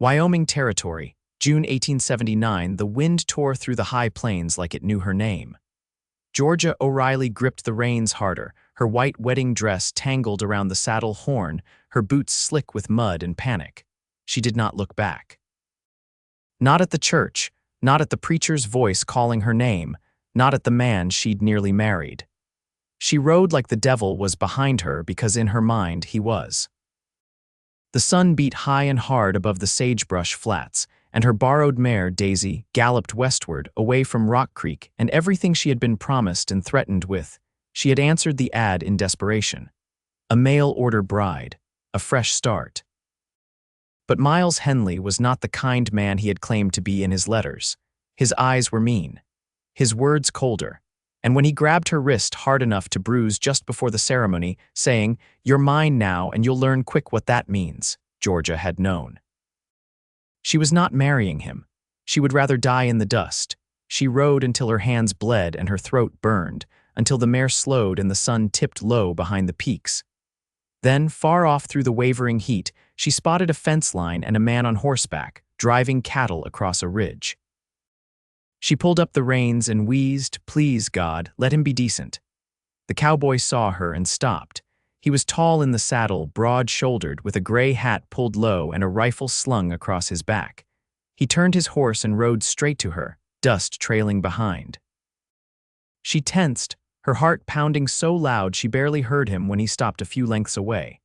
Wyoming Territory, June 1879. The wind tore through the high plains like it knew her name. Georgia O'Reilly gripped the reins harder, her white wedding dress tangled around the saddle horn, her boots slick with mud and panic. She did not look back. Not at the church, not at the preacher's voice calling her name, not at the man she'd nearly married. She rode like the devil was behind her because in her mind he was. The sun beat high and hard above the sagebrush flats, and her borrowed mare, Daisy, galloped westward, away from Rock Creek and everything she had been promised and threatened with. She had answered the ad in desperation. A mail-order bride, a fresh start. But Miles Henley was not the kind man he had claimed to be in his letters. His eyes were mean, his words colder, and when he grabbed her wrist hard enough to bruise just before the ceremony, saying, "You're mine now and you'll learn quick what that means," Georgia had known. She was not marrying him. She would rather die in the dust. She rode until her hands bled and her throat burned, until the mare slowed and the sun tipped low behind the peaks. Then, far off through the wavering heat, she spotted a fence line and a man on horseback, driving cattle across a ridge. She pulled up the reins and wheezed, "Please, God, let him be decent." The cowboy saw her and stopped. He was tall in the saddle, broad-shouldered, with a gray hat pulled low and a rifle slung across his back. He turned his horse and rode straight to her, dust trailing behind. She tensed, her heart pounding so loud she barely heard him when he stopped a few lengths away.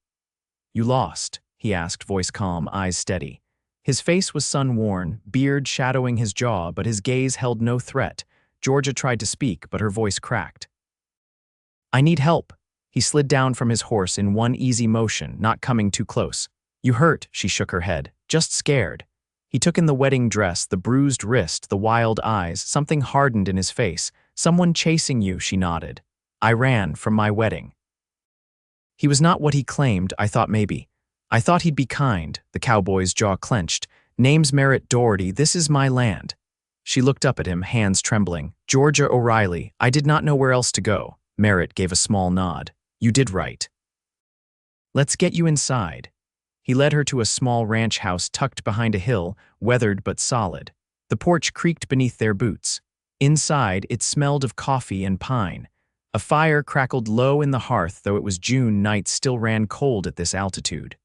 "You lost?" he asked, voice calm, eyes steady. His face was sun-worn, beard shadowing his jaw, but his gaze held no threat. Georgia tried to speak, but her voice cracked. "I need help." He slid down from his horse in one easy motion, not coming too close. "You hurt," she shook her head. "Just scared." He took in the wedding dress, the bruised wrist, the wild eyes, something hardened in his face. "Someone chasing you," she nodded. "I ran from my wedding." He was not what he claimed. "I thought maybe. I thought he'd be kind." The cowboy's jaw clenched. "Name's Merritt Daugherty. This is my land." She looked up at him, hands trembling. "Georgia O'Reilly, I did not know where else to go." Merritt gave a small nod. "You did right. Let's get you inside." He led her to a small ranch house tucked behind a hill, weathered but solid. The porch creaked beneath their boots. Inside, it smelled of coffee and pine. A fire crackled low in the hearth, though it was June, nights still ran cold at this altitude.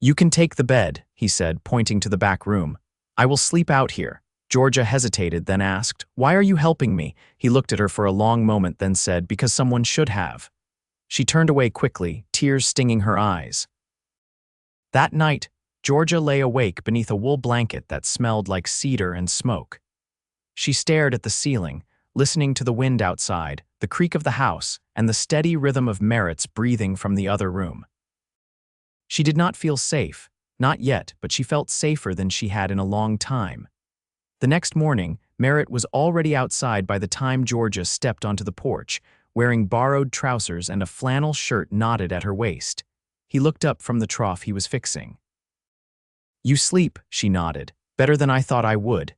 "You can take the bed," he said, pointing to the back room. "I will sleep out here." Georgia hesitated, then asked, "Why are you helping me?" He looked at her for a long moment, then said, "Because someone should have." She turned away quickly, tears stinging her eyes. That night, Georgia lay awake beneath a wool blanket that smelled like cedar and smoke. She stared at the ceiling, listening to the wind outside, the creak of the house, and the steady rhythm of Merritt's breathing from the other room. She did not feel safe, not yet, but she felt safer than she had in a long time. The next morning, Merritt was already outside by the time Georgia stepped onto the porch, wearing borrowed trousers and a flannel shirt knotted at her waist. He looked up from the trough he was fixing. "You sleep," she nodded. "Better than I thought I would."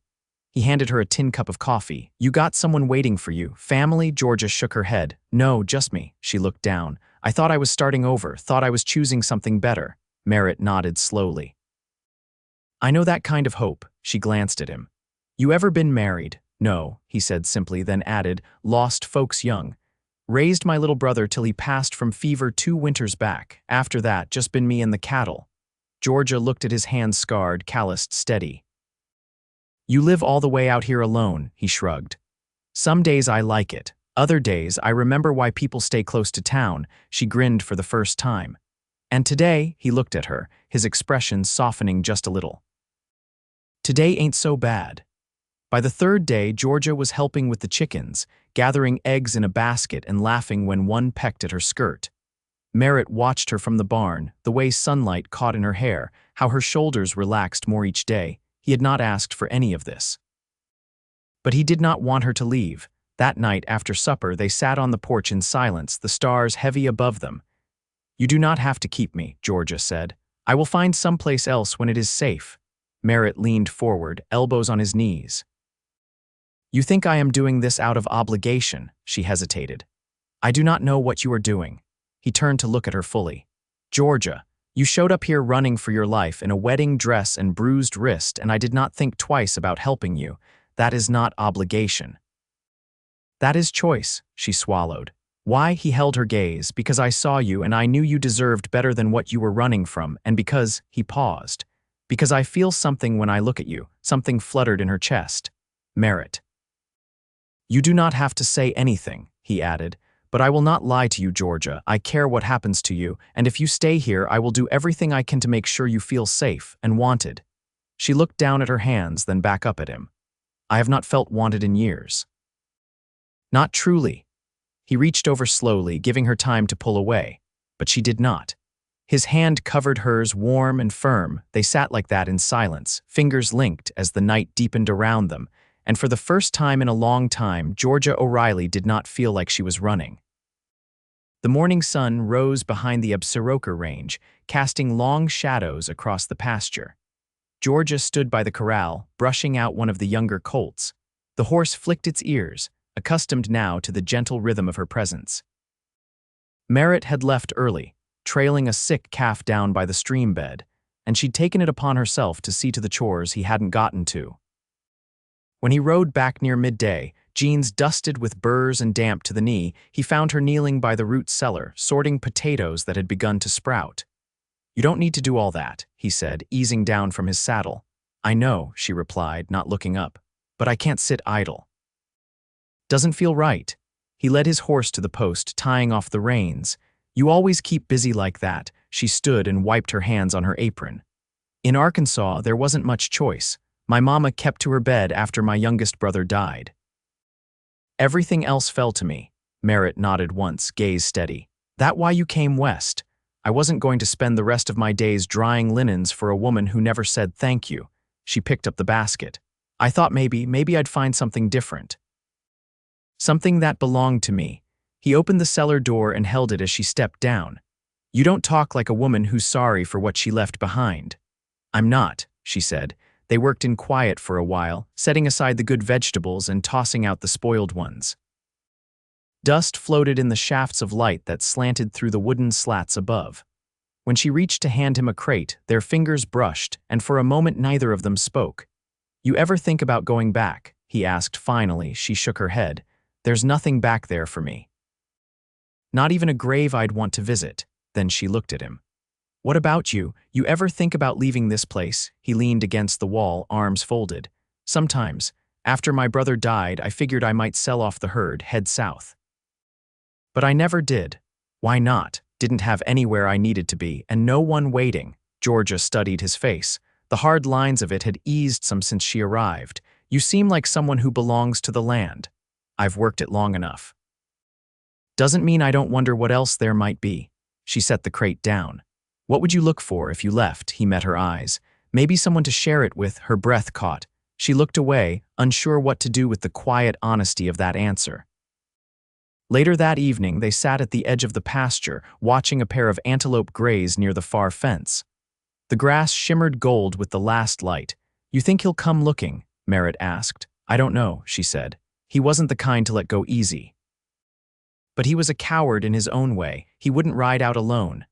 He handed her a tin cup of coffee. "You got someone waiting for you. Family?" Georgia shook her head. "No, just me." She looked down. "I thought I was starting over, thought I was choosing something better." Merritt nodded slowly. "I know that kind of hope." She glanced at him. "You ever been married?" "No," he said simply, then added, "Lost folks young. Raised my little brother till he passed from fever 2 winters back. After that, just been me and the cattle." Georgia looked at his hands scarred, calloused, steady. "You live all the way out here alone," he shrugged. "Some days I like it. Other days I remember why people stay close to town." She grinned for the first time. "And today," he looked at her, his expression softening just a little. "Today ain't so bad." By the third day, Georgia was helping with the chickens, gathering eggs in a basket and laughing when one pecked at her skirt. Merritt watched her from the barn, the way sunlight caught in her hair, how her shoulders relaxed more each day. He had not asked for any of this. But he did not want her to leave. That night, after supper, they sat on the porch in silence, the stars heavy above them. "You do not have to keep me," Georgia said. "I will find someplace else when it is safe." Merritt leaned forward, elbows on his knees. "You think I am doing this out of obligation?" She hesitated. "I do not know what you are doing." He turned to look at her fully. "Georgia, You showed up here running for your life in a wedding dress and bruised wrist, and I did not think twice about helping you. That is not obligation. That is choice, she swallowed. Why? He held her gaze. Because I saw you and I knew you deserved better than what you were running from, and because, he paused. Because I feel something when I look at you. Something fluttered in her chest. Merritt. You do not have to say anything, he added. But I will not lie to you, Georgia. I care what happens to you, and if you stay here, I will do everything I can to make sure you feel safe and wanted. She looked down at her hands, then back up at him. I have not felt wanted in years. Not truly. He reached over slowly, giving her time to pull away, but she did not. His hand covered hers, warm and firm. They sat like that in silence, fingers linked as the night deepened around them, and for the first time in a long time, Georgia O'Reilly did not feel like she was running. The morning sun rose behind the Absaroka range, casting long shadows across the pasture. Georgia stood by the corral, brushing out one of the younger colts. The horse flicked its ears, accustomed now to the gentle rhythm of her presence. Merritt had left early, trailing a sick calf down by the stream bed, and she'd taken it upon herself to see to the chores he hadn't gotten to. When he rode back near midday, jeans dusted with burrs and damp to the knee, he found her kneeling by the root cellar, sorting potatoes that had begun to sprout. You don't need to do all that, he said, easing down from his saddle. I know, she replied, not looking up, but I can't sit idle. Doesn't feel right. He led his horse to the post, tying off the reins. You always keep busy like that. She stood and wiped her hands on her apron. In Arkansas, there wasn't much choice. My mama kept to her bed after my youngest brother died. Everything else fell to me. Merritt nodded once, gaze steady. That why you came west? I wasn't going to spend the rest of my days drying linens for a woman who never said thank you. She picked up the basket. I thought maybe I'd find something different. Something that belonged to me. He opened the cellar door and held it as she stepped down. You don't talk like a woman who's sorry for what she left behind. I'm not, she said. They worked in quiet for a while, setting aside the good vegetables and tossing out the spoiled ones. Dust floated in the shafts of light that slanted through the wooden slats above. When she reached to hand him a crate, their fingers brushed, and for a moment neither of them spoke. You ever think about going back? He asked finally. She shook her head. There's nothing back there for me. Not even a grave I'd want to visit. Then she looked at him. What about you? You ever think about leaving this place? He leaned against the wall, arms folded. Sometimes. After my brother died, I figured I might sell off the herd, head south. But I never did. Why not? Didn't have anywhere I needed to be, and no one waiting. Georgia studied his face. The hard lines of it had eased some since she arrived. You seem like someone who belongs to the land. I've worked it long enough. Doesn't mean I don't wonder what else there might be. She set the crate down. What would you look for if you left? He met her eyes. Maybe someone to share it with. Her breath caught. She looked away, unsure what to do with the quiet honesty of that answer. Later that evening, they sat at the edge of the pasture, watching a pair of antelope graze near the far fence. The grass shimmered gold with the last light. You think he'll come looking? Merritt asked. I don't know, she said. He wasn't the kind to let go easy. But he was a coward in his own way. He wouldn't ride out alone.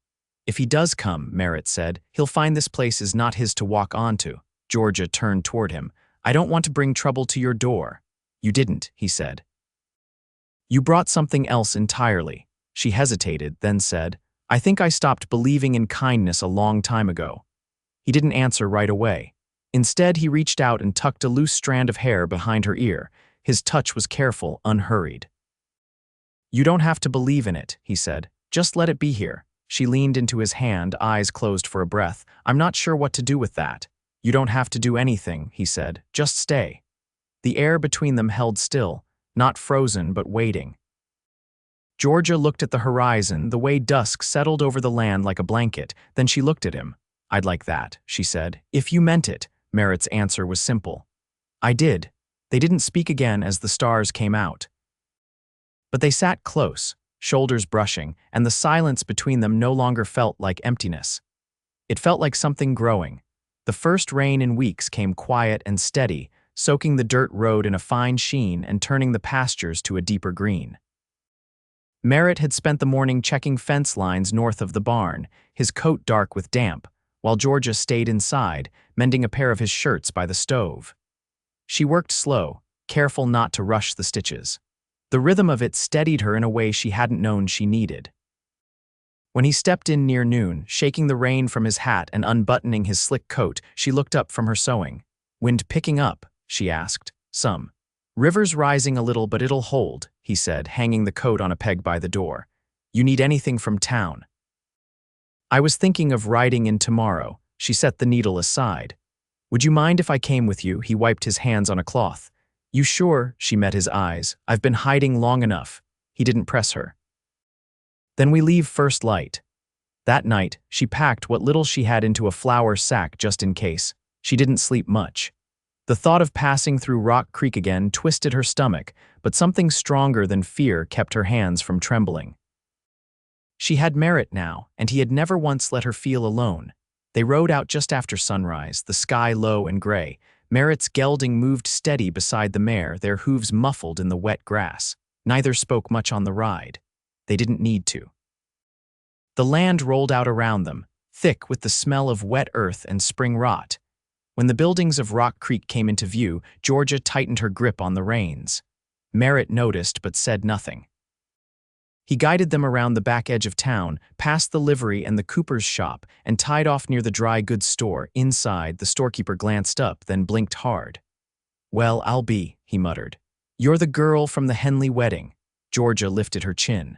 If he does come, Merritt said, he'll find this place is not his to walk onto. Georgia turned toward him. I don't want to bring trouble to your door. You didn't, he said. You brought something else entirely. She hesitated, then said, I think I stopped believing in kindness a long time ago. He didn't answer right away. Instead, he reached out and tucked a loose strand of hair behind her ear. His touch was careful, unhurried. You don't have to believe in it, he said. Just let it be here. She leaned into his hand, eyes closed for a breath. I'm not sure what to do with that. You don't have to do anything, he said. Just stay. The air between them held still, not frozen but waiting. Georgia looked at the horizon, the way dusk settled over the land like a blanket. Then she looked at him. I'd like that, she said. If you meant it. Merritt's answer was simple. I did. They didn't speak again as the stars came out. But they sat close, shoulders brushing, and the silence between them no longer felt like emptiness. It felt like something growing. The first rain in weeks came quiet and steady, soaking the dirt road in a fine sheen and turning the pastures to a deeper green. Merritt had spent the morning checking fence lines north of the barn, his coat dark with damp, while Georgia stayed inside, mending a pair of his shirts by the stove. She worked slow, careful not to rush the stitches. The rhythm of it steadied her in a way she hadn't known she needed. When he stepped in near noon, shaking the rain from his hat and unbuttoning his slick coat, she looked up from her sewing. "Wind picking up?" she asked. "Some. River's rising a little, but it'll hold," he said, hanging the coat on a peg by the door. "You need anything from town?" "I was thinking of riding in tomorrow." She set the needle aside. "Would you mind if I came with you?" He wiped his hands on a cloth. "You sure?" She met his eyes. "I've been hiding long enough." He didn't press her. "Then we leave first light." That night, she packed what little she had into a flour sack just in case. She didn't sleep much. The thought of passing through Rock Creek again twisted her stomach, but something stronger than fear kept her hands from trembling. She had Merritt now, and he had never once let her feel alone. They rode out just after sunrise, the sky low and gray. Merritt's gelding moved steady beside the mare, their hooves muffled in the wet grass. Neither spoke much on the ride. They didn't need to. The land rolled out around them, thick with the smell of wet earth and spring rot. When the buildings of Rock Creek came into view, Georgia tightened her grip on the reins. Merritt noticed but said nothing. He guided them around the back edge of town, past the livery and the cooper's shop, and tied off near the dry goods store. Inside, the storekeeper glanced up, then blinked hard. "Well, I'll be," he muttered. "You're the girl from the Henley wedding." Georgia lifted her chin.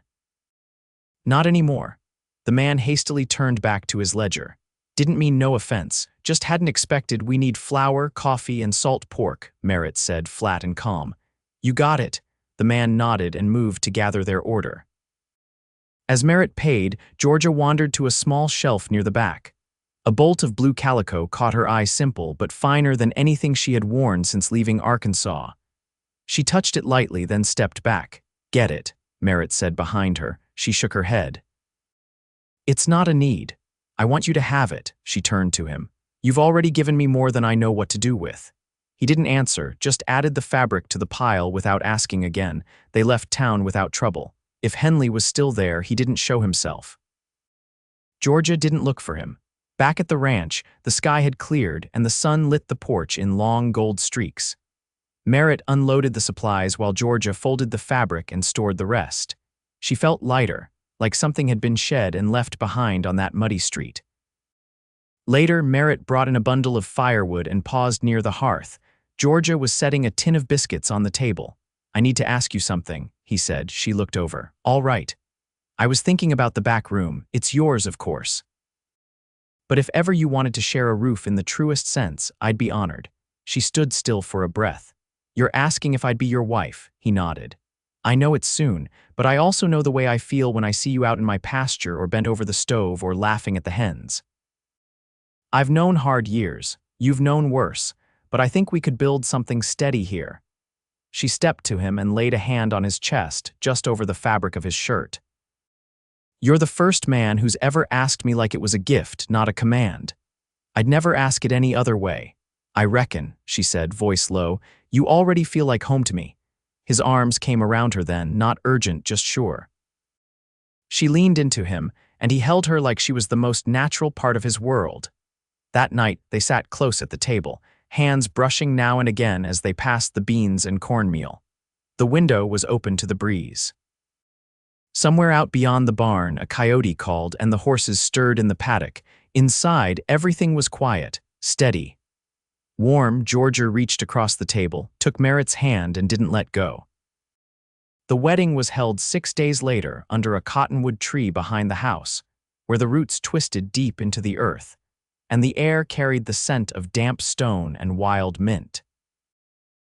"Not anymore." The man hastily turned back to his ledger. "Didn't mean no offense, just hadn't expected. We need flour, coffee, and salt pork," Merritt said, flat and calm. "You got it." The man nodded and moved to gather their order. As Merritt paid, Georgia wandered to a small shelf near the back. A bolt of blue calico caught her eye, simple but finer than anything she had worn since leaving Arkansas. She touched it lightly, then stepped back. "Get it," Merritt said behind her. She shook her head. "It's not a need. I want you to have it." She turned to him. "You've already given me more than I know what to do with." He didn't answer, just added the fabric to the pile without asking again. They left town without trouble. If Henley was still there, he didn't show himself. Georgia didn't look for him. Back at the ranch, the sky had cleared and the sun lit the porch in long gold streaks. Merritt unloaded the supplies while Georgia folded the fabric and stored the rest. She felt lighter, like something had been shed and left behind on that muddy street. Later, Merritt brought in a bundle of firewood and paused near the hearth. Georgia was setting a tin of biscuits on the table. "I need to ask you something," he said. She looked over. "All right. I was thinking about the back room. It's yours, of course. But if ever you wanted to share a roof in the truest sense, I'd be honored." She stood still for a breath. "You're asking if I'd be your wife," he nodded. "I know it's soon, but I also know the way I feel when I see you out in my pasture or bent over the stove or laughing at the hens. I've known hard years. You've known worse, but I think we could build something steady here." She stepped to him and laid a hand on his chest, just over the fabric of his shirt. "You're the first man who's ever asked me like it was a gift, not a command. I'd never ask it any other way. I reckon," she said, voice low, "you already feel like home to me." His arms came around her then, not urgent, just sure. She leaned into him, and he held her like she was the most natural part of his world. That night, they sat close at the table, hands brushing now and again as they passed the beans and cornmeal. The window was open to the breeze. Somewhere out beyond the barn, a coyote called and the horses stirred in the paddock. Inside, everything was quiet, steady. Warm, Georgia reached across the table, took Merritt's hand and didn't let go. The wedding was held 6 days later under a cottonwood tree behind the house, where the roots twisted deep into the earth, and the air carried the scent of damp stone and wild mint.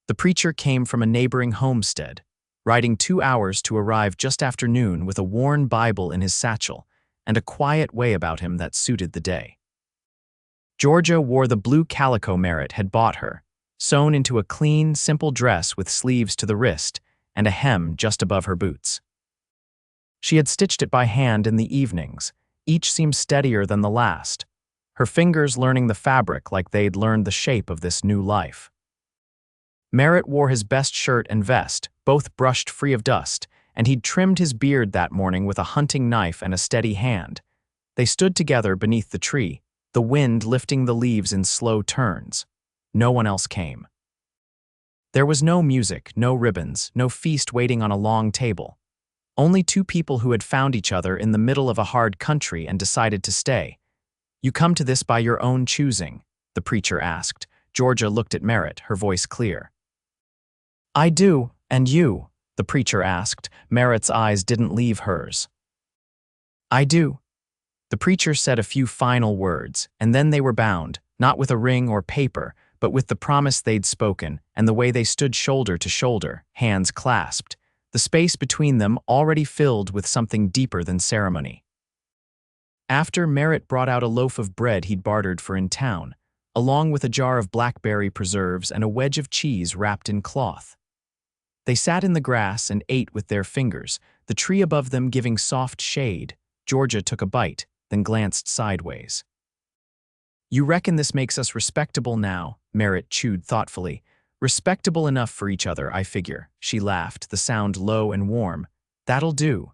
The preacher came from a neighboring homestead, riding 2 hours to arrive just after noon with a worn Bible in his satchel and a quiet way about him that suited the day. Georgia wore the blue calico Merritt had bought her, sewn into a clean, simple dress with sleeves to the wrist and a hem just above her boots. She had stitched it by hand in the evenings. Each seemed steadier than the last, her fingers learning the fabric like they'd learned the shape of this new life. Merritt wore his best shirt and vest, both brushed free of dust, and he'd trimmed his beard that morning with a hunting knife and a steady hand. They stood together beneath the tree, the wind lifting the leaves in slow turns. No one else came. There was no music, no ribbons, no feast waiting on a long table. Only two people who had found each other in the middle of a hard country and decided to stay. "You come to this by your own choosing?" the preacher asked. Georgia looked at Merritt, her voice clear. "I do, and you?" the preacher asked. Merritt's eyes didn't leave hers. "I do." The preacher said a few final words, and then they were bound, not with a ring or paper, but with the promise they'd spoken and the way they stood shoulder to shoulder, hands clasped, the space between them already filled with something deeper than ceremony. After, Merritt brought out a loaf of bread he'd bartered for in town, along with a jar of blackberry preserves and a wedge of cheese wrapped in cloth. They sat in the grass and ate with their fingers, the tree above them giving soft shade. Georgia took a bite, then glanced sideways. "You reckon this makes us respectable now?" Merritt chewed thoughtfully. "Respectable enough for each other, I figure." She laughed, the sound low and warm. "That'll do."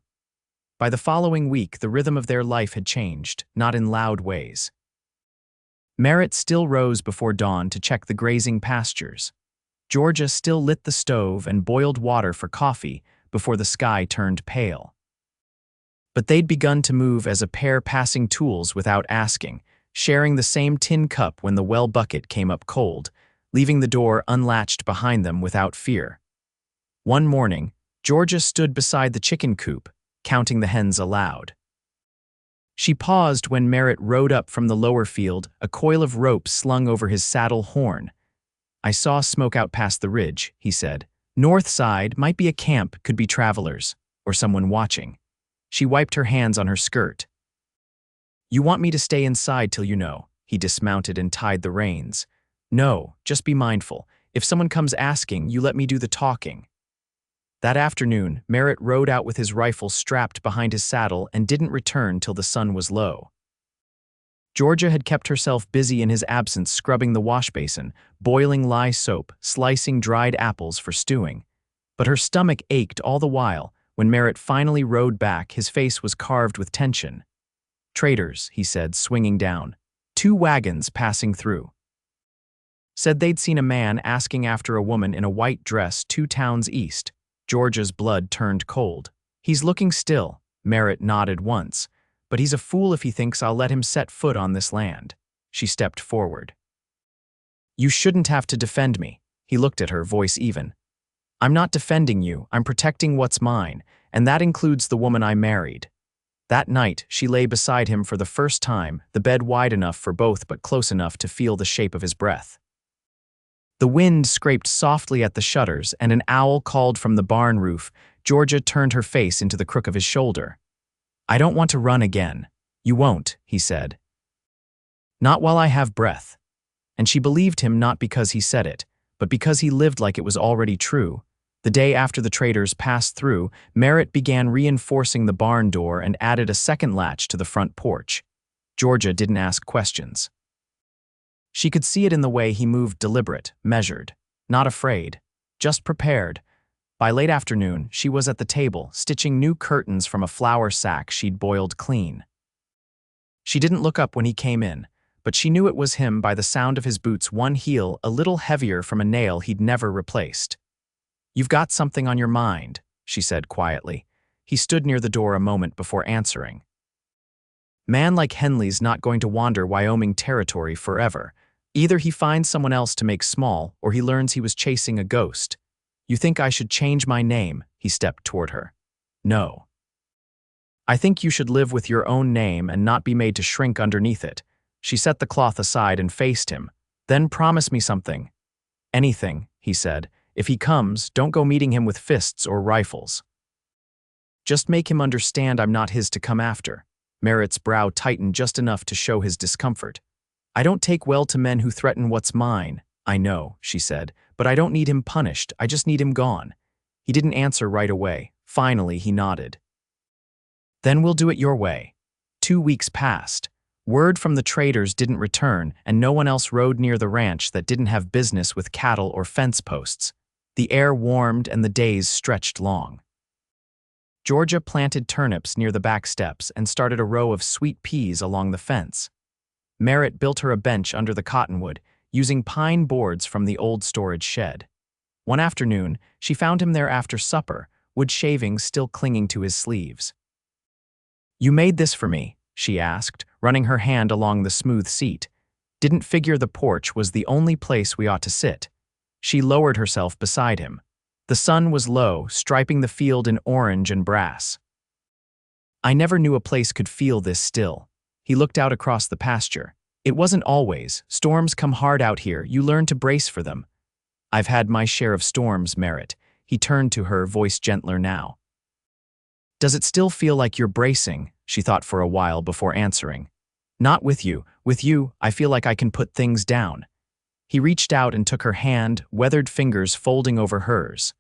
By the following week, the rhythm of their life had changed, not in loud ways. Merritt still rose before dawn to check the grazing pastures. Georgia still lit the stove and boiled water for coffee before the sky turned pale. But they'd begun to move as a pair, passing tools without asking, sharing the same tin cup when the well bucket came up cold, leaving the door unlatched behind them without fear. One morning, Georgia stood beside the chicken coop, counting the hens aloud. She paused when Merritt rode up from the lower field, a coil of rope slung over his saddle horn. "I saw smoke out past the ridge," he said. "North side, might be a camp, could be travelers, or someone watching." She wiped her hands on her skirt. "You want me to stay inside till you know?" He dismounted and tied the reins. "No, just be mindful. If someone comes asking, you let me do the talking." That afternoon, Merritt rode out with his rifle strapped behind his saddle and didn't return till the sun was low. Georgia had kept herself busy in his absence, scrubbing the wash basin, boiling lye soap, slicing dried apples for stewing. But her stomach ached all the while. When Merritt finally rode back, his face was carved with tension. "Traders," he said, swinging down. "2 wagons passing through. Said they'd seen a man asking after a woman in a white dress 2 towns east." Georgia's blood turned cold. "He's looking still." Merritt nodded once. "But he's a fool if he thinks I'll let him set foot on this land." She stepped forward. "You shouldn't have to defend me." He looked at her, voice even. "I'm not defending you, I'm protecting what's mine, and that includes the woman I married." That night, she lay beside him for the first time, the bed wide enough for both but close enough to feel the shape of his breath. The wind scraped softly at the shutters, and an owl called from the barn roof. Georgia turned her face into the crook of his shoulder. "I don't want to run again." "You won't," he said. "Not while I have breath." And she believed him, not because he said it, but because he lived like it was already true. The day after the traders passed through, Merritt began reinforcing the barn door and added a second latch to the front porch. Georgia didn't ask questions. She could see it in the way he moved, deliberate, measured, not afraid, just prepared. By late afternoon, she was at the table, stitching new curtains from a flour sack she'd boiled clean. She didn't look up when he came in, but she knew it was him by the sound of his boots, one heel a little heavier from a nail he'd never replaced. "You've got something on your mind," she said quietly. He stood near the door a moment before answering. "Man like Henley's not going to wander Wyoming Territory forever. Either he finds someone else to make small, or he learns he was chasing a ghost. You think I should change my name?" He stepped toward her. "No. I think you should live with your own name and not be made to shrink underneath it." She set the cloth aside and faced him. "Then promise me something." "Anything," he said. "If he comes, don't go meeting him with fists or rifles. Just make him understand I'm not his to come after." Merritt's brow tightened just enough to show his discomfort. "I don't take well to men who threaten what's mine." "I know," she said, "but I don't need him punished, I just need him gone." He didn't answer right away. Finally, he nodded. "Then we'll do it your way." 2 weeks passed. Word from the traders didn't return, and no one else rode near the ranch that didn't have business with cattle or fence posts. The air warmed and the days stretched long. Georgia planted turnips near the back steps and started a row of sweet peas along the fence. Merritt built her a bench under the cottonwood, using pine boards from the old storage shed. One afternoon, she found him there after supper, wood shavings still clinging to his sleeves. "You made this for me?" she asked, running her hand along the smooth seat. "Didn't figure the porch was the only place we ought to sit." She lowered herself beside him. The sun was low, striping the field in orange and brass. "I never knew a place could feel this still." He looked out across the pasture. "It wasn't always. Storms come hard out here. You learn to brace for them." "I've had my share of storms, Merritt." He turned to her, voice gentler now. "Does it still feel like you're bracing?" She thought for a while before answering. "Not with you. With you, I feel like I can put things down." He reached out and took her hand, weathered fingers folding over hers.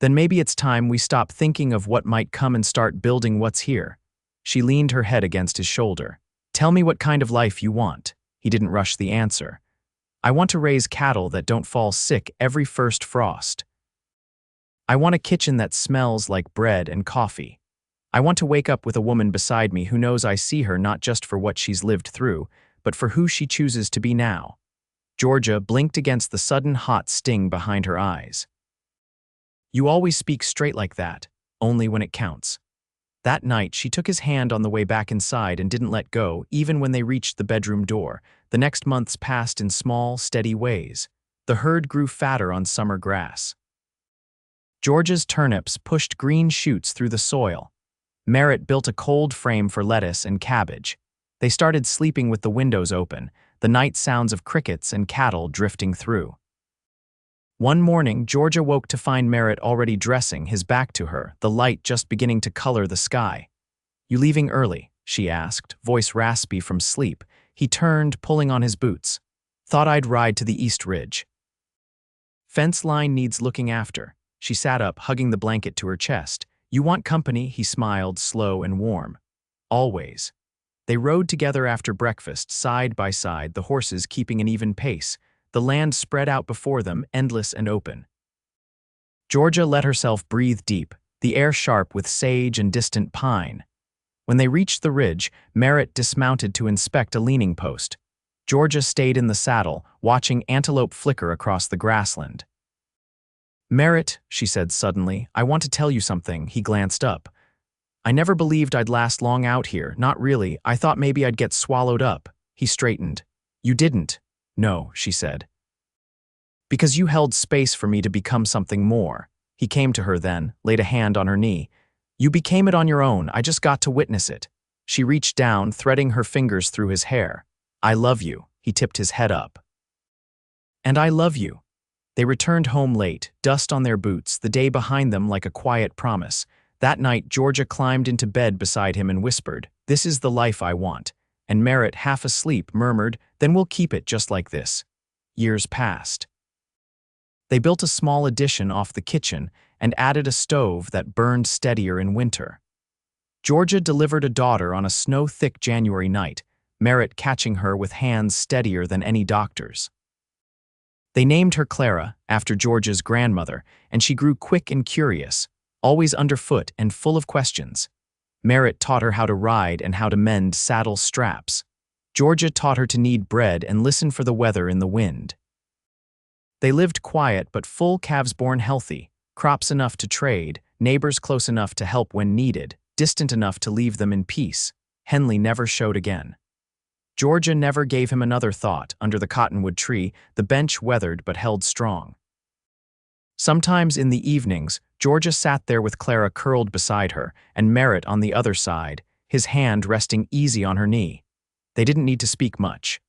"Then maybe it's time we stop thinking of what might come and start building what's here." She leaned her head against his shoulder. "Tell me what kind of life you want." He didn't rush the answer. "I want to raise cattle that don't fall sick every first frost. I want a kitchen that smells like bread and coffee. I want to wake up with a woman beside me who knows I see her not just for what she's lived through, but for who she chooses to be now." Georgia blinked against the sudden hot sting behind her eyes. "You always speak straight like that, only when it counts." That night, she took his hand on the way back inside and didn't let go, even when they reached the bedroom door. The next months passed in small, steady ways. The herd grew fatter on summer grass. Georgia's turnips pushed green shoots through the soil. Merritt built a cold frame for lettuce and cabbage. They started sleeping with the windows open, the night sounds of crickets and cattle drifting through. One morning, Georgia woke to find Merritt already dressing, his back to her, the light just beginning to color the sky. "You leaving early?" she asked, voice raspy from sleep. He turned, pulling on his boots. "Thought I'd ride to the East Ridge. Fence line needs looking after." She sat up, hugging the blanket to her chest. "You want company?" He smiled, slow and warm. "Always." They rode together after breakfast, side by side, the horses keeping an even pace. The land spread out before them, endless and open. Georgia let herself breathe deep, the air sharp with sage and distant pine. When they reached the ridge, Merritt dismounted to inspect a leaning post. Georgia stayed in the saddle, watching antelope flicker across the grassland. "Merritt," she said suddenly, "I want to tell you something." He glanced up. "I never believed I'd last long out here, not really. I thought maybe I'd get swallowed up." He straightened. "You didn't." "No," she said. "Because you held space for me to become something more." He came to her then, laid a hand on her knee. "You became it on your own. I just got to witness it." She reached down, threading her fingers through his hair. "I love you." He tipped his head up. "And I love you." They returned home late, dust on their boots, the day behind them like a quiet promise. That night, Georgia climbed into bed beside him and whispered, "This is the life I want." And Merritt, half asleep, murmured, "Then we'll keep it just like this." Years passed. They built a small addition off the kitchen and added a stove that burned steadier in winter. Georgia delivered a daughter on a snow-thick January night, Merritt catching her with hands steadier than any doctor's. They named her Clara, after Georgia's grandmother, and she grew quick and curious, always underfoot and full of questions. Merritt taught her how to ride and how to mend saddle straps. Georgia taught her to knead bread and listen for the weather in the wind. They lived quiet but full, calves born healthy, crops enough to trade, neighbors close enough to help when needed, distant enough to leave them in peace. Henley never showed again. Georgia never gave him another thought. Under the cottonwood tree, the bench weathered but held strong. Sometimes in the evenings, Georgia sat there with Clara curled beside her and Merritt on the other side, his hand resting easy on her knee. They didn't need to speak much.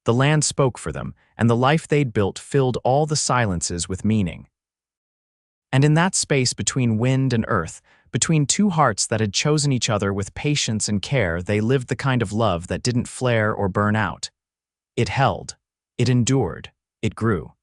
The land spoke for them, and the life they'd built filled all the silences with meaning. And in that space between wind and earth, between two hearts that had chosen each other with patience and care, they lived the kind of love that didn't flare or burn out. It held. It endured. It grew.